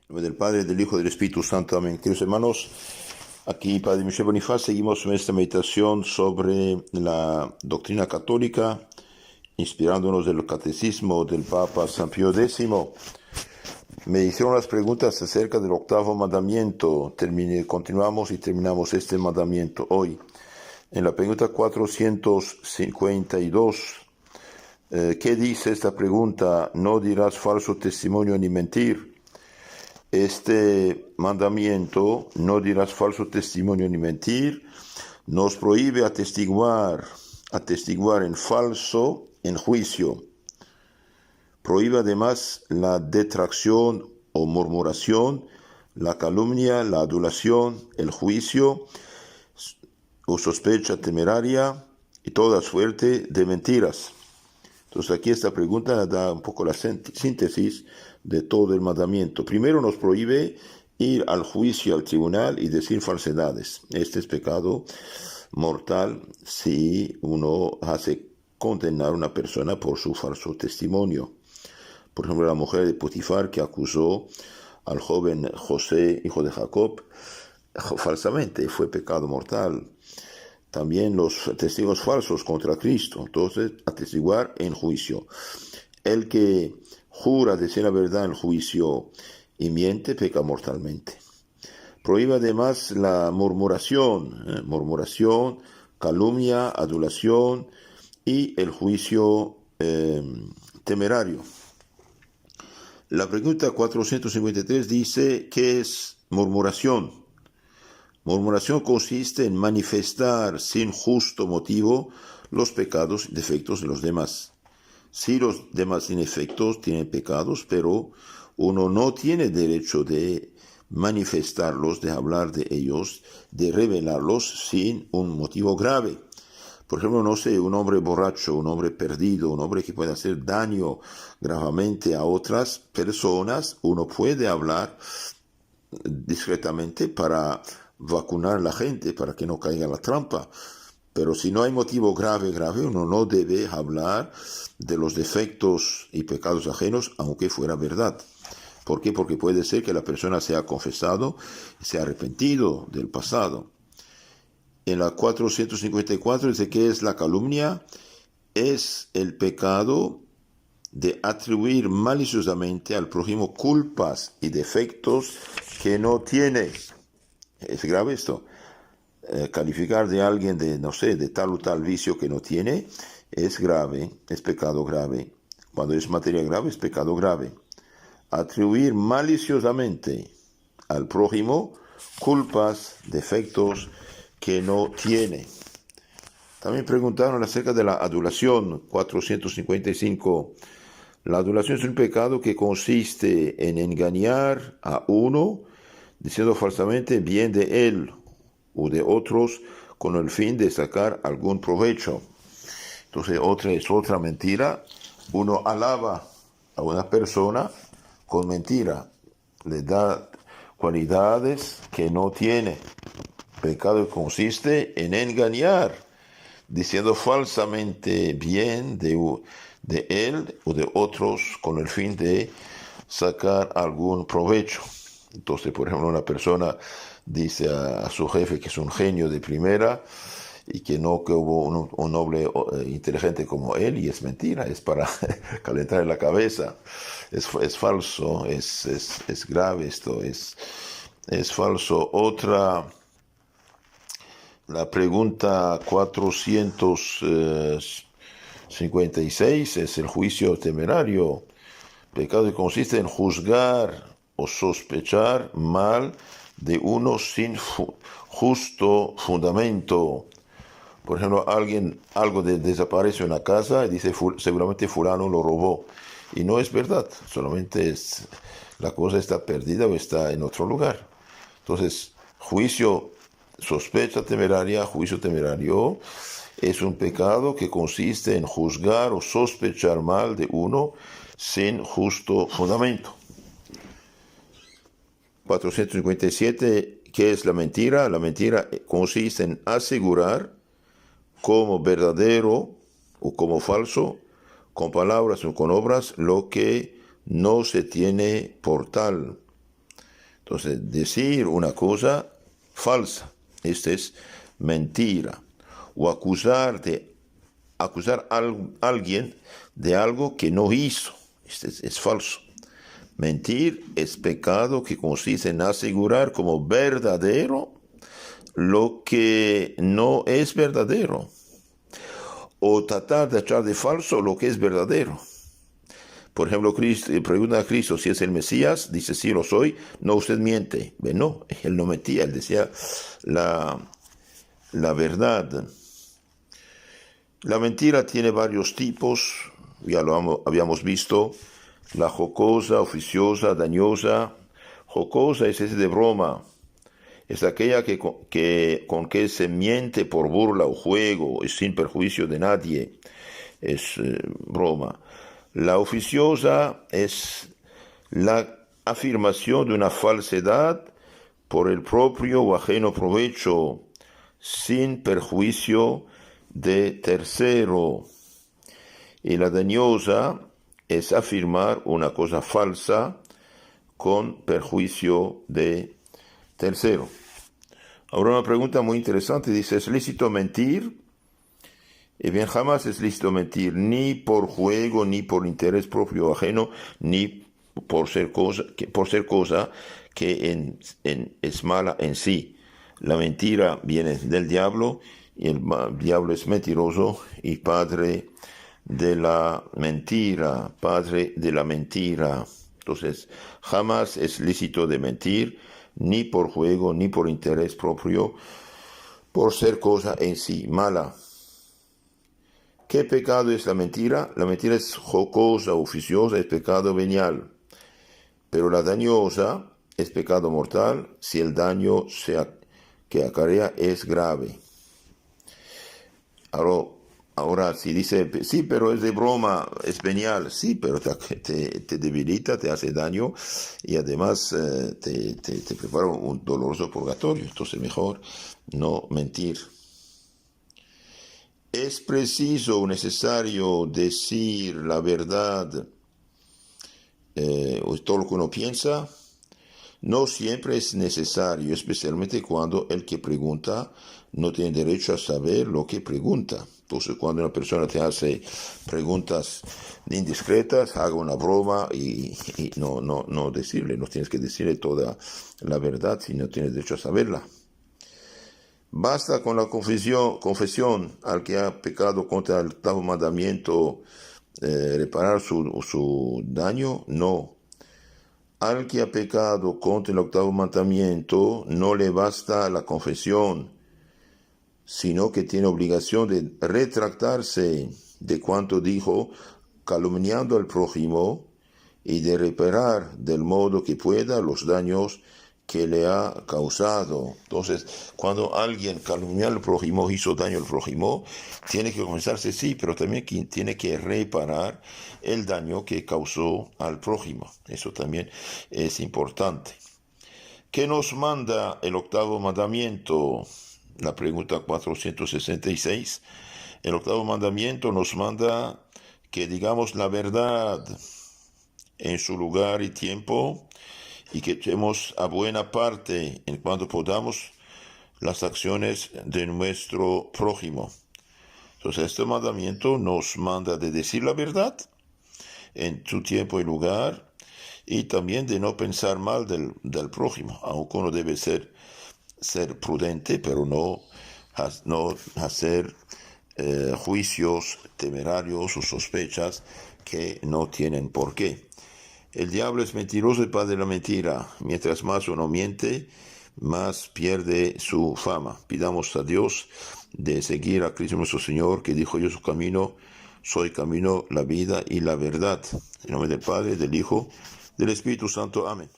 En nombre del Padre, del Hijo y del Espíritu Santo. Amén. Queridos hermanos, aquí Padre Michel Bonifaz, seguimos en esta meditación sobre la doctrina católica, inspirándonos del catecismo del Papa San Pío X. Me hicieron las preguntas acerca del octavo mandamiento. Continuamos y terminamos este mandamiento hoy. En la pregunta 452, ¿qué dice esta pregunta? No dirás falso testimonio ni mentir. Este mandamiento, no dirás falso testimonio ni mentir, nos prohíbe atestiguar en falso en juicio. Prohíbe además la detracción o murmuración, la calumnia, la adulación, el juicio o sospecha temeraria y toda suerte de mentiras. Entonces aquí esta pregunta da un poco la síntesis de todo el mandamiento. Primero nos prohíbe ir al juicio, al tribunal y decir falsedades. Este es pecado mortal si uno hace condenar a una persona por su falso testimonio. Por ejemplo, la mujer de Potifar que acusó al joven José, hijo de Jacob, falsamente, fue pecado mortal. También los testigos falsos contra Cristo. Entonces, atestiguar en juicio. El que jura decir la verdad en juicio y miente, peca mortalmente. Prohíbe además la murmuración, calumnia, adulación y el juicio temerario. La pregunta 453 dice, ¿qué es murmuración? Murmuración consiste en manifestar sin justo motivo los pecados y defectos de los demás. Si los demás sin efectos tienen pecados, pero uno no tiene derecho de manifestarlos, de hablar de ellos, de revelarlos sin un motivo grave. Por ejemplo, no sé, un hombre borracho, un hombre perdido, un hombre que puede hacer daño gravemente a otras personas, uno puede hablar discretamente para vacunar a la gente, para que no caiga en la trampa. Pero si no hay motivo grave, uno no debe hablar de los defectos y pecados ajenos, aunque fuera verdad. ¿Por qué? Porque puede ser que la persona se ha confesado, se ha arrepentido del pasado. En la 454 dice que es la calumnia, es el pecado de atribuir maliciosamente al prójimo culpas y defectos que no tiene. Es grave esto. Calificar de alguien de, no sé, de tal o tal vicio que no tiene, es grave, es pecado grave. Cuando es materia grave, es pecado grave. Atribuir maliciosamente al prójimo culpas, defectos que no tiene. También preguntaron acerca de la adulación, 455. La adulación es un pecado que consiste en engañar a uno, diciendo falsamente bien de él o de otros con el fin de sacar algún provecho. Entonces, otra mentira. Uno alaba a una persona con mentira, le da cualidades que no tiene. Pecado consiste en engañar, diciendo falsamente bien de él o de otros con el fin de sacar algún provecho. Entonces, por ejemplo, una persona dice a su jefe que es un genio de primera y que hubo un noble inteligente como él, y es mentira, es para calentar la cabeza. Es falso, es grave esto, es falso. La pregunta 456 es el juicio temerario. Pecado que consiste en juzgar o sospechar mal de uno sin justo fundamento. Por ejemplo, algo desaparece en la casa y dice seguramente fulano lo robó. Y no es verdad, solamente la cosa está perdida o está en otro lugar. Entonces, sospecha temeraria, juicio temerario, es un pecado que consiste en juzgar o sospechar mal de uno sin justo fundamento. 457, ¿qué es la mentira? La mentira consiste en asegurar como verdadero o como falso, con palabras o con obras, lo que no se tiene por tal. Entonces, decir una cosa falsa, esta es mentira. O acusar a alguien de algo que no hizo, este es falso. Mentir es pecado que consiste en asegurar como verdadero lo que no es verdadero, o tratar de echar de falso lo que es verdadero. Por ejemplo, pregunta a Cristo si es el Mesías, dice sí lo soy, no, usted miente. No, él no mentía, él decía la verdad. La mentira tiene varios tipos, ya lo habíamos visto, la jocosa, oficiosa, dañosa. Jocosa es ese de broma, es aquella con que se miente por burla o juego, es sin perjuicio de nadie, es broma. La oficiosa es la afirmación de una falsedad por el propio o ajeno provecho, sin perjuicio de tercero. Y la dañosa es afirmar una cosa falsa con perjuicio de tercero. Ahora una pregunta muy interesante, dice, ¿es lícito mentir? Y bien, jamás es lícito mentir, ni por juego, ni por interés propio o ajeno, ni por ser cosa que es mala en sí. La mentira viene del diablo, y el diablo es mentiroso y padre de la mentira, Entonces, jamás es lícito de mentir, ni por juego, ni por interés propio, por ser cosa en sí mala. ¿Qué pecado es la mentira? La mentira es jocosa, oficiosa, es pecado venial. Pero la dañosa es pecado mortal si el daño que acarrea es grave. Ahora, si dice, sí, pero es de broma, es venial, sí, pero te debilita, te hace daño y además te prepara un doloroso purgatorio. Entonces mejor no mentir. ¿Es preciso o necesario decir la verdad o todo lo que uno piensa? No siempre es necesario, especialmente cuando el que pregunta no tiene derecho a saber lo que pregunta. Entonces, cuando una persona te hace preguntas indiscretas, haga una broma y no decirle, no tienes que decirle toda la verdad si no tienes derecho a saberla. Basta con la confesión al que ha pecado contra el octavo mandamiento, reparar su daño. No. Al que ha pecado contra el octavo mandamiento no le basta la confesión, sino que tiene obligación de retractarse de cuanto dijo, calumniando al prójimo, y de reparar del modo que pueda los daños que le ha causado. Entonces, cuando alguien calumnia al prójimo, hizo daño al prójimo, tiene que confesarse, sí, pero también tiene que reparar el daño que causó al prójimo. Eso también es importante. ¿Qué nos manda el octavo mandamiento? La pregunta 466. El octavo mandamiento nos manda que digamos la verdad en su lugar y tiempo, y que echemos a buena parte en cuanto podamos las acciones de nuestro prójimo. Entonces, este mandamiento nos manda de decir la verdad en su tiempo y lugar, y también de no pensar mal del prójimo, aunque uno debe ser prudente, pero no hacer juicios temerarios o sospechas que no tienen por qué. El diablo es mentiroso y padre de la mentira. Mientras más uno miente, más pierde su fama. Pidamos a Dios de seguir a Cristo nuestro Señor, que dijo: yo soy camino, la vida y la verdad. En nombre del Padre, del Hijo, del Espíritu Santo. Amén.